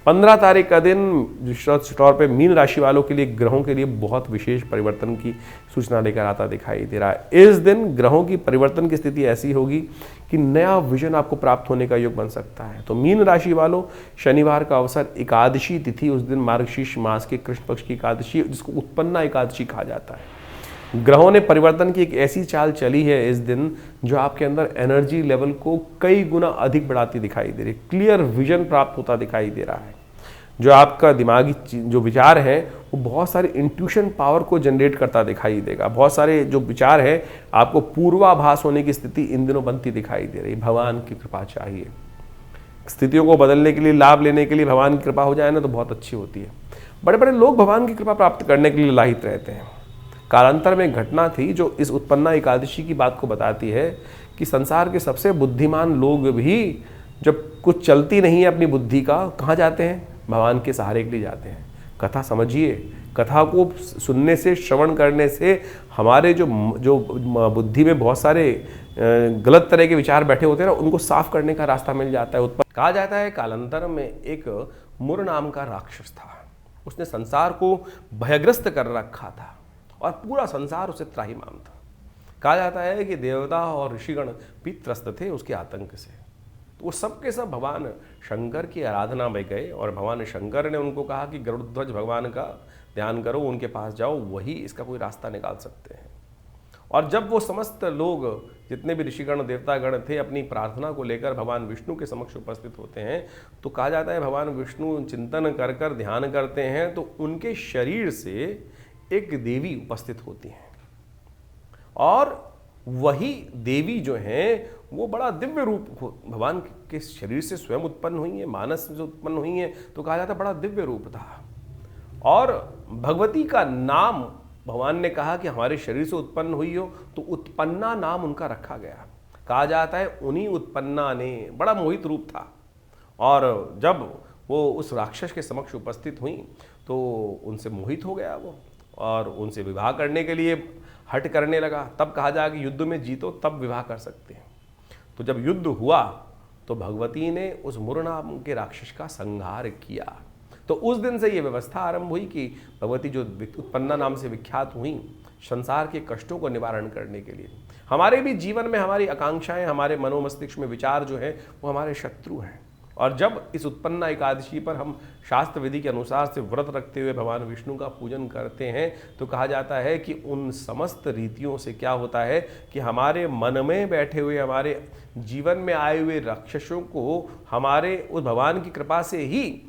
15 तारीख का दिन विशेष तौर पे मीन राशि वालों के लिए, ग्रहों के लिए बहुत विशेष परिवर्तन की सूचना लेकर आता दिखाई दे रहा है। इस दिन ग्रहों की परिवर्तन की स्थिति ऐसी होगी कि नया विजन आपको प्राप्त होने का योग बन सकता है। तो मीन राशि वालों, शनिवार का अवसर, एकादशी तिथि उस दिन, मार्गशीर्ष मास के कृष्ण पक्ष की एकादशी, जिसको उत्पन्ना एकादशी कहा जाता है। ग्रहों ने परिवर्तन की एक ऐसी चाल चली है इस दिन जो आपके अंदर एनर्जी लेवल को कई गुना अधिक बढ़ाती दिखाई दे रही है। क्लियर विजन प्राप्त होता दिखाई दे रहा है। जो आपका दिमागी जो विचार है वो बहुत सारे इंट्यूशन पावर को जनरेट करता दिखाई देगा। बहुत सारे जो विचार है आपको पूर्वाभास होने की स्थिति इन दिनों बनती दिखाई दे रही। भगवान की कृपा चाहिए। स्थितियों को बदलने के लिए, लाभ लेने के लिए भगवान की कृपा हो जाए ना तो बहुत अच्छी होती है। बड़े बड़े लोग भगवान की कृपा प्राप्त करने के लिए लाहित रहते हैं। कालांतर में एक घटना थी जो इस उत्पन्ना एकादशी की बात को बताती है कि संसार के सबसे बुद्धिमान लोग भी जब कुछ चलती नहीं है अपनी बुद्धि का, कहाँ जाते हैं? भगवान के सहारे के लिए जाते हैं। कथा समझिए, कथा को सुनने से, श्रवण करने से हमारे जो बुद्धि में बहुत सारे गलत तरह के विचार बैठे होते हैं ना, उनको साफ करने का रास्ता मिल जाता है। कहा जाता है कालांतर में एक मुर नाम का राक्षस था। उसने संसार को भयग्रस्त कर रखा था और पूरा संसार उसे त्राहिमाम था। कहा जाता है कि देवता और ऋषिगण भी त्रस्त थे उसके आतंक से। तो वो सबके सब भगवान शंकर की आराधना में गए और भगवान शंकर ने उनको कहा कि गरुड़ध्वज भगवान का ध्यान करो, उनके पास जाओ, वही इसका कोई रास्ता निकाल सकते हैं। और जब वो समस्त लोग, जितने भी ऋषिगण देवतागण थे, अपनी प्रार्थना को लेकर भगवान विष्णु के समक्ष उपस्थित होते हैं, तो कहा जाता है भगवान विष्णु चिंतन कर कर ध्यान करते हैं तो उनके शरीर से एक देवी उपस्थित होती हैं और वही देवी जो है वो बड़ा दिव्य रूप भगवान के शरीर से स्वयं उत्पन्न हुई है, मानस से उत्पन्न हुई है। तो कहा जाता है बड़ा दिव्य रूप था। और भगवती का नाम भगवान ने कहा कि हमारे शरीर से उत्पन्न हुई हो, तो उत्पन्ना नाम उनका रखा गया। कहा जाता है उन्हीं उत्पन्ना ने, बड़ा मोहित रूप था। और जब वो उस राक्षस के समक्ष उपस्थित हुई तो उनसे मोहित हो गया वो और उनसे विवाह करने के लिए हट करने लगा। तब कहा जाए कि युद्ध में जीतो तब विवाह कर सकते हैं। तो जब युद्ध हुआ तो भगवती ने उस मुर नाम के राक्षस का संहार किया। तो उस दिन से ये व्यवस्था आरंभ हुई कि भगवती जो उत्पन्ना नाम से विख्यात हुई, संसार के कष्टों को निवारण करने के लिए। हमारे भी जीवन में हमारी आकांक्षाएं, हमारे मनोमस्तिष्क में विचार जो है वो हमारे शत्रु हैं। और जब इस उत्पन्ना एकादशी पर हम शास्त्र विधि के अनुसार से व्रत रखते हुए भगवान विष्णु का पूजन करते हैं तो कहा जाता है कि उन समस्त रीतियों से क्या होता है कि हमारे मन में बैठे हुए, हमारे जीवन में आए हुए राक्षसों को हमारे उस भगवान की कृपा से ही